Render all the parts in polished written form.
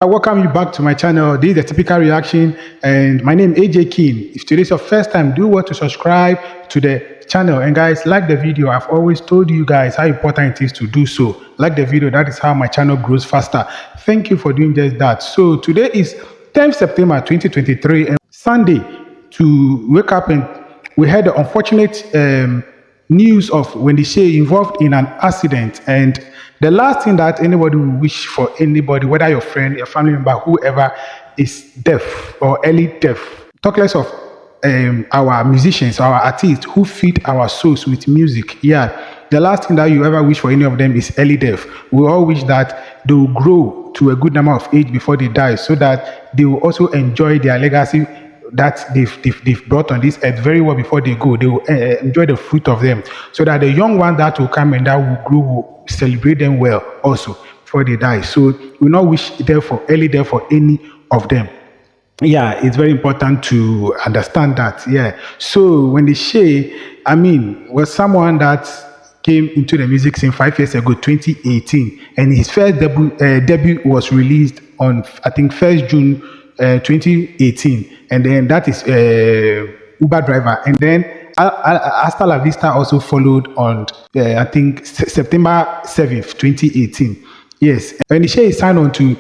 I welcome you back to my channel. This is a typical reaction, and my name is AJ King. If today's your first time, do want to subscribe to the channel. And guys, like the video. I've always told you guys how important it is to do so. Like the video, that is how my channel grows faster. Thank you for doing just that. So today is 10th September 2023, and Sunday. To wake up, and we had the unfortunate news of Wendy Shay involved in an accident. And the last thing that anybody will wish for anybody, whether your friend, your family member, whoever, is death or early death. Talk less of our musicians, our artists who feed our souls with music. Yeah, the last thing that you ever wish for any of them is early death. We all wish that they will grow to a good number of age before they die, so that they will also enjoy their legacy that they've brought on this earth very well before they go. They will enjoy the fruit of them, so that the young one that will come and that will grow will celebrate them well also before they die. So we not wish there for early death for any of them. Yeah, it's very important to understand that. Yeah. So Wendy Shay, was someone that came into the music scene 5 years ago, 2018, and his first debut was released on, I think, 1st June 2018, and then that is Uber Driver, and then Hasta La Vista also followed on I think September 7th 2018. Yes, and Shay signed on to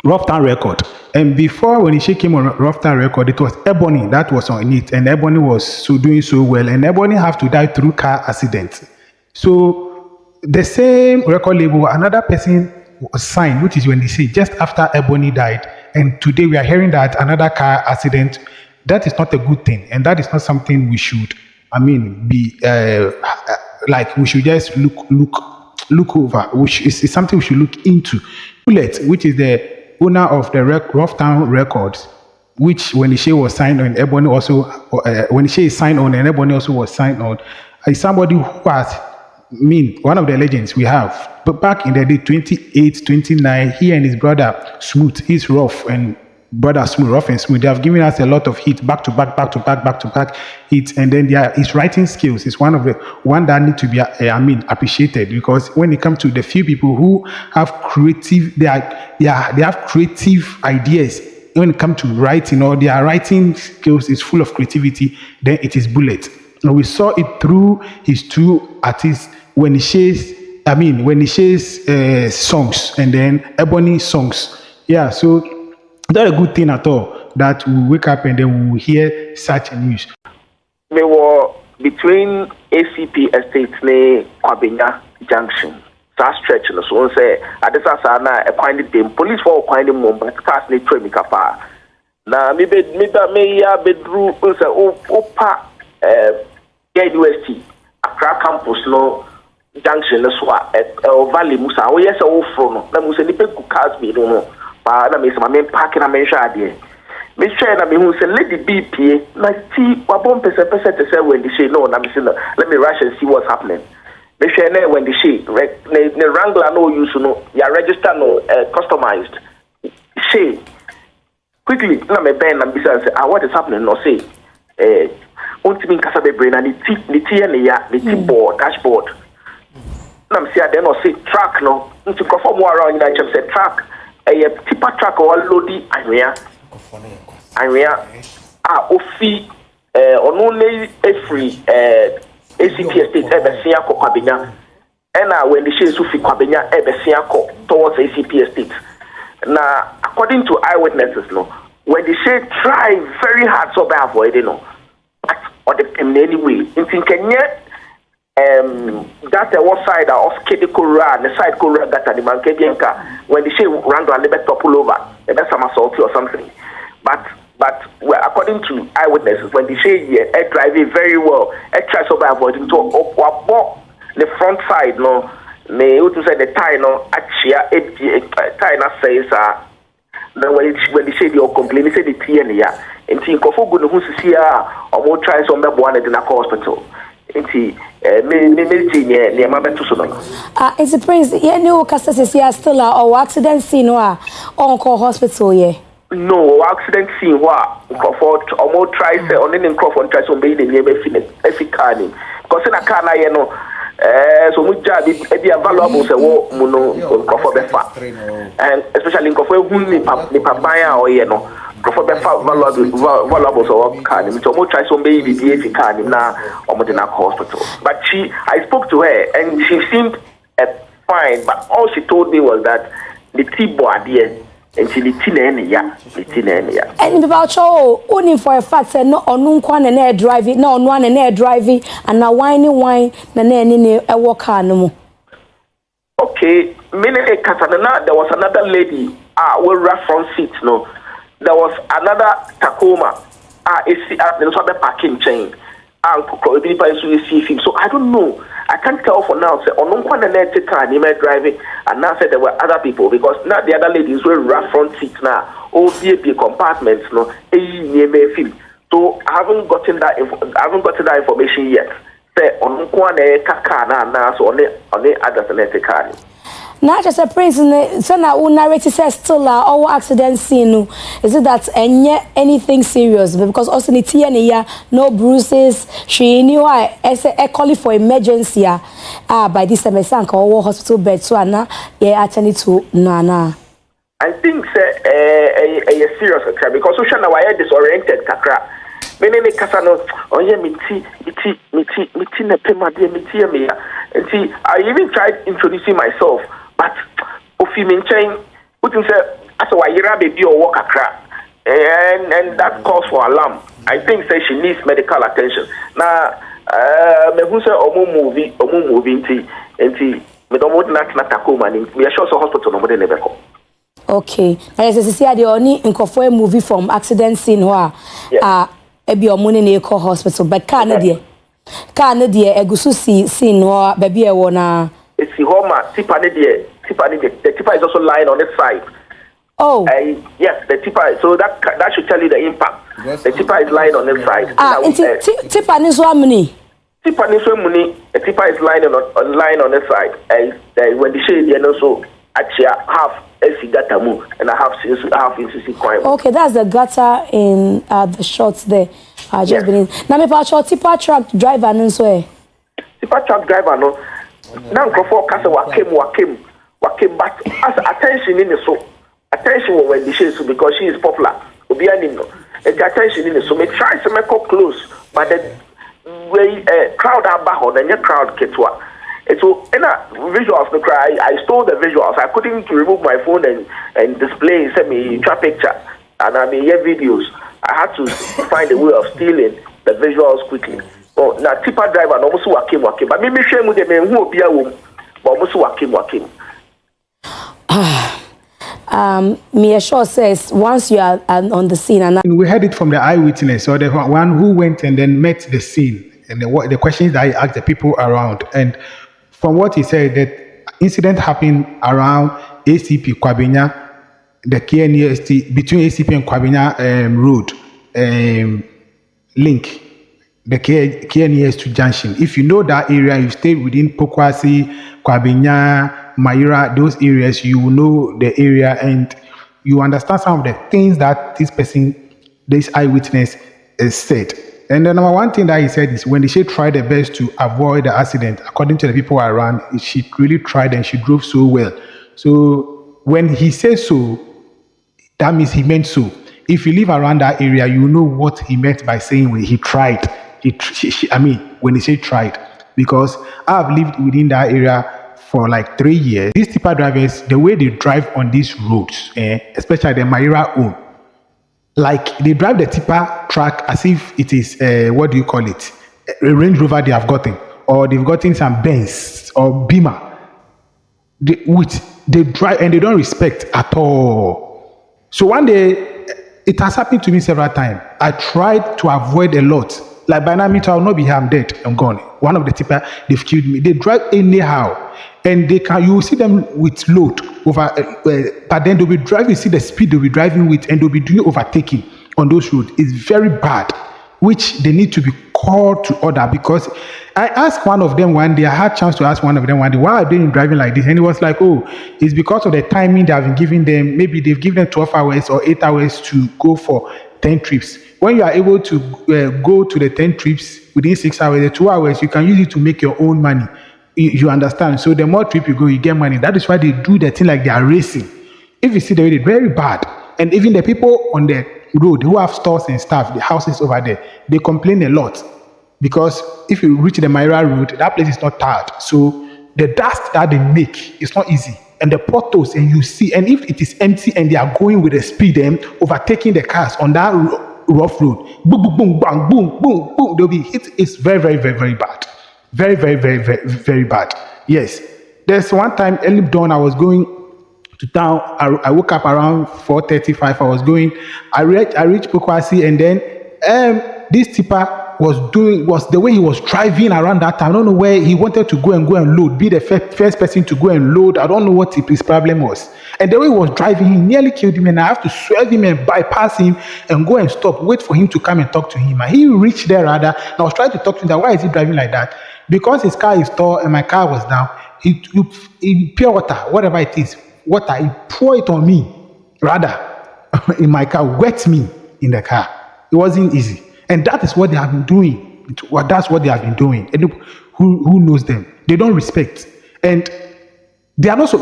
Rough Town Record, and before when Shay came on Rough Town Record, it was Ebony that was on it, and Ebony was doing so well, and Ebony have to die through car accident. So the same record label, another person was signed, which is Wendy Shay, just after Ebony died. And today we are hearing that another car accident. That is not a good thing, and that is not something we should, be like we should just look over. It's something we should look into. Bullet, which is the owner of the Rough Town Records, which Wendy Shay was signed on, Ebony also, Wendy Shay is signed on, and Ebony also was signed on, is somebody who has one of the legends we have. But back in the day, 28, 29, he and his brother Smooth, he's rough, and brother Smooth, rough and smooth, they have given us a lot of hits, back to back hits. And then his writing skills is one that need to be appreciated, because when it comes to the few people who have creative, they have creative ideas. When it comes to writing, or their writing skills is full of creativity, then it is Bullet. And we saw it through his two artists, Wendy Shay's songs, and then Ebony songs. Yeah, so not a good thing at all that we wake up and then we will hear such news. They were between ACP Estates and Kwabenya Junction. That stretch, so one say, at this asana, a kind of them police for a kind of mom, but cast me to me kapa. Now, maybe bedroom also opa university, Accra campus, no. Junction na so a valley musa we yes o fro no na musa ni pe ku cars me no pa na me se ma me park na me hwa ade me hwa na me hu se lady bpa na ti wa bom pese to say Wendy Shay no na me se no let me rush and see what's happening. Me hwa na Wendy Shay ne wrangler no use no ya register no customized Shay quickly na me ben na be say what is happening no say ultimate kasa be brain na ni ti board dashboard. I'm saying then or say track no to perform more around in say track a tipper track or loady area ofi on only a free ACP estate ebesia ko Kwabenya and when the Shay Sufi Kwabenya ebesia ko towards ACP estate. Now according to eyewitnesses no, when the Shay try very hard so by avoid but or the anyway in Kenya that what side of Tipikal the side Korea that the man when the Shay ran a little bit topple over, and that's some assault or something. But according to eyewitnesses, when the Shay driving very well, tries to avoid to up the front side no, me to say the tie no actually tie na says then when the Shay you complain say the T and ya and think of good who see or more try some one at the hospital. It's a prince. Yeah, no, Castas here still or accident scene or call hospital. Yeah, no accident scene. What Crawford or more tries on any Crawford tries on being the name of Efficani. Because in a car, So we just be a valuable say wo muno nkofo befa. And especially nkofo who ni papaya or you know. Nkofo befa valuable so can him. So mo try some baby be can him na omo dey na hospital. But I spoke to her and she seemed fine, but all she told me was that the T-boy there and she the and about show only for a fact say no on one and air driving, no on one and air driving, and now wine na any a walk no. Okay, meaning Catanana, there was another lady will reference it, no. There was another Tacoma there's other parking chain. So I don't know. I can't tell for now. Say, on one and car, he might driving, and now said there were other people because now the other ladies were right front seats now. All VIP compartments, no. So I haven't gotten that. I haven't gotten that information yet. Say on one car now, so on the other car. Now just a prince so now who narrative says still our accident scene. Is it that anything serious? Because also no bruises. She knew I calling for emergency by this time or hospital bed so now attending to Nana. I think a serious crime because social now I disoriented kakra. Many kasano onye miti na pema de miti me. And see I even tried introducing myself. But if you mention, what you say, as a wire baby or walk a crack, and that calls for alarm. I think say she needs medical attention. Now, me who say omo moving tea, and tea. Me don't want not Tacoma. We are sure so hospital no more than ever. Okay, as I say, the only in movie from accident scene where ebi omune na call hospital, but Canada, egusu scene where baby na. It's the Homa, the tipper is also lying on its side. Oh. Yes, the tipper, so that should tell you the impact. The tipper is lying on its side. Tipper is one money. Tipper is one money, the tipper is lying on its side. When the shade, and also, actually, half AC gutter move, and I have NCC crime. Okay, that's the gutter in the shots there. Just been in. Now, me part tipper truck driver, and so tipper truck driver, no. Now, for Casa Wakim, but as attention in the so attention when the Shay because she is popular. Obianino, and attention in the so may try to make up close, but the way crowd are back on and your crowd ketwa. And so, visuals no cry. I stole the visuals. I couldn't remove my phone and display send me a picture and I mean videos. I had to find a way of stealing the visuals quickly. Oh, na tipper driver no musu wakim. But me shame with them who will be a woman. But musu wakim. Mia Shaw says once you are on the scene and we heard it from the eyewitness or the one who went and then met the scene and the questions that I asked the people around. And from what he said, that incident happened around ACP Kwabenya, the KNEST between ACP and Kwabenya road link. The KNES to Junction. If you know that area, you stay within Pokwasi, Kwabenya, Mayura, those areas, you will know the area and you understand some of the things that this eyewitness said. And the number one thing that he said is when she tried her best to avoid the accident, according to the people around, she really tried and she drove so well. So when he says so, that means he meant so. If you live around that area, you know what he meant by saying when he tried. When he said tried, because I've lived within that area for like 3 years. These tipper drivers, the way they drive on these roads, especially the Mayura own, like they drive the tipper truck as if it is a Range Rover they have gotten, or they've gotten some Benz or Beamer. They drive and they don't respect at all. So one day, it has happened to me several times. I tried to avoid a lot. Like by now, I'll not be here, I'm dead, I'm gone. One of the tipper, they've killed me. They drive anyhow. And you will see them with load over, but then they'll be driving, you see the speed they'll be driving with, and they'll be doing overtaking on those roads. It's very bad, which they need to be called to order. Because I asked one of them one day, I had a chance to ask one of them one day, why are they driving like this? And he was like, oh, it's because of the timing they have been giving them. Maybe they've given them 12 hours or 8 hours to go for 10 trips. When you are able to go to the 10 trips within 6 hours, the 2 hours, you can use it to make your own money. You understand? So the more trip you go, you get money. That is why they do the thing like they are racing. If you see the way they very bad. And even the people on the road who have stores and stuff, the houses over there, they complain a lot. Because if you reach the Myra Road, that place is not tarred. So the dust that they make is not easy. And the potholes, and you see, and if it is empty and they are going with a speed and overtaking the cars on that rough road, boom, boom, boom, bang, boom, boom, boom, they'll be hit. It's very, very, very, very bad. Very, very, very, very, very bad. Yes. There's one time, early dawn, I was going to town. I woke up around 4:35. I reached Pokwasi, and then this tipper was the way he was driving around that time. I don't know where he wanted to go and load, be the first person to go and load. I don't know what his problem was. And the way he was driving, he nearly killed him, and I have to swerve him and bypass him and go and stop, wait for him to come and talk to him. And he reached there rather, and I was trying to talk to him that why is he driving like that? Because his car is tall and my car was down, he pure water, whatever it is, water, he pour it on me, rather, in my car, wet me in the car. It wasn't easy. And that is what they have been doing. That's what they have been doing. And who knows them? They don't respect. And they are not so,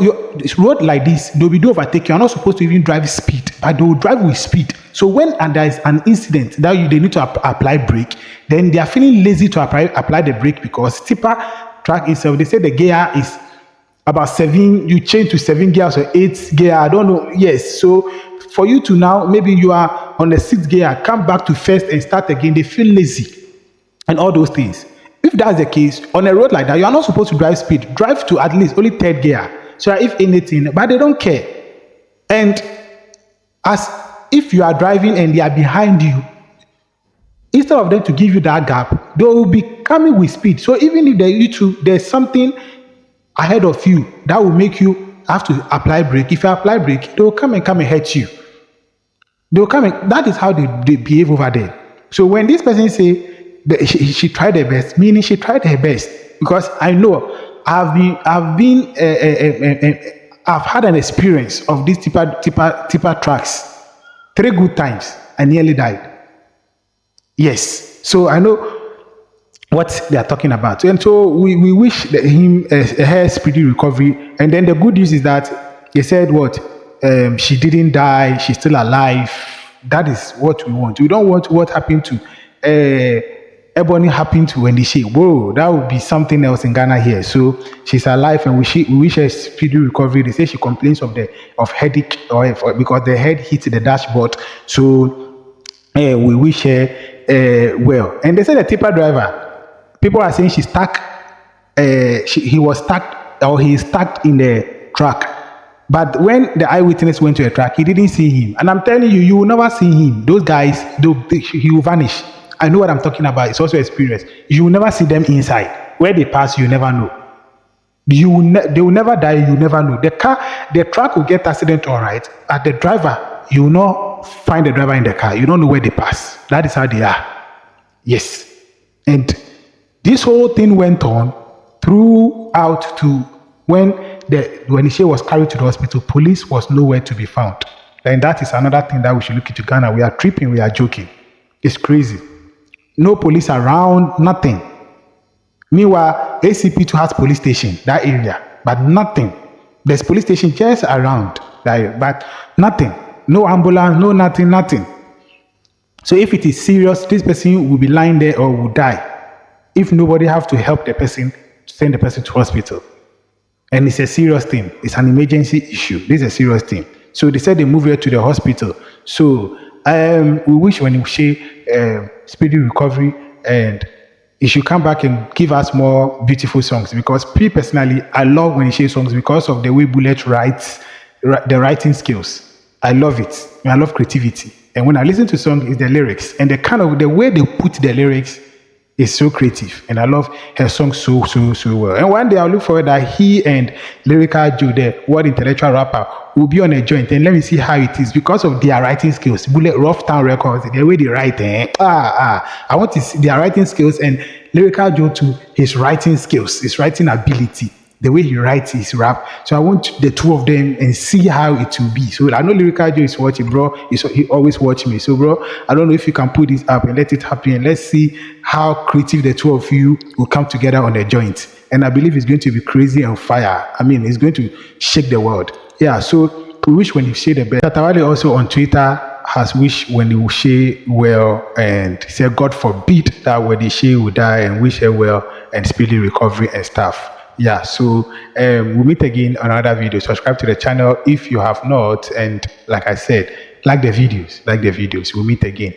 road like this, they'll be doing overtake. You're not supposed to even drive speed, but they will drive with speed. So when there is an incident that they need to apply brake, then they are feeling lazy to apply the brake because tipper track itself, they say the gear is about 7, you change to 7 gears or 8 gear, I don't know. Yes, so for you to now, maybe you are on the 6th gear, come back to first and start again, they feel lazy and all those things. If that's the case, on a road like that, you are not supposed to drive speed. Drive to at least only 3rd gear. So if anything, but they don't care. And as if you are driving and they are behind you, instead of them to give you that gap, they will be coming with speed. So even if there's something ahead of you that will make you have to apply brake. If you apply brake, they will come and hurt you. They will come and, that is how they behave over there. So when this person say that she tried her best, meaning she tried her best, because I know I've had an experience of these tipper tracks 3 good times. I nearly died. Yes, so I know what they are talking about, and so we wish him a speedy recovery. And then the good news is that they said she didn't die, she's still alive. That is what we want. We don't want what happened to Ebony happened to Wendy Shay. Whoa, that would be something else in Ghana here. So she's alive, and we wish her speedy recovery. They say she complains of headache because the head hit the dashboard. So we wish her well. And they say the tipper driver, people are saying she's stuck. He was stuck, or he is stuck in the truck. But when the eyewitness went to the truck, he didn't see him. And I'm telling you, you will never see him. Those guys, he will vanish. I know what I'm talking about. It's also experience. You will never see them inside. Where they pass, you never know. They will never die. You never know. The truck will get accident, all right. But the driver, you will not find the driver in the car. You don't know where they pass. That is how they are. Yes. And this whole thing went on throughout to when she was carried to the hospital. Police was nowhere to be found. And that is another thing that we should look into Ghana. We are tripping. We are joking. It's crazy. No police around, nothing. Meanwhile, ACP2 has police station, that area, but nothing. There's police station just around, but nothing. No ambulance, no nothing. So if it is serious, this person will be lying there or will die. If nobody have to help the person, send the person to hospital. And it's a serious thing. It's an emergency issue. This is a serious thing. So they said they move her to the hospital. So we wish Wendy Shay speedy recovery, and he should come back and give us more beautiful songs, because me personally, I love Wendy Shay songs because of the way Bullet writes, the writing skills. I love it. I love creativity. And when I listen to songs, it's the lyrics, and the way they put the lyrics is so creative, and I love her songs so well. And one day I'll look forward that he and Lyrical Joe, the world intellectual rapper, will be on a joint, and let me see how it is because of their writing skills. Bullet Rough Town Records, the way they write, I want to see their writing skills, and Lyrical Joe to his writing skills, his writing ability, the way he writes his rap. So I want the two of them and see how it will be. So I know Lyrical Joe is watching, bro. He always watch me. So bro, I don't know if you can put this up and let it happen. And let's see how creative the two of you will come together on the joint. and I believe it's going to be crazy and fire. I mean, it's going to shake the world. Yeah, so we wish Wendy Shay the best. Shatta also on Twitter has wished Wendy Shay well and said, God forbid that Wendy Shay will die, and wish her well and speedy recovery and stuff. Yeah, so we'll meet again on another video. Subscribe to the channel if you have not, and like I said, like the videos. We'll meet again.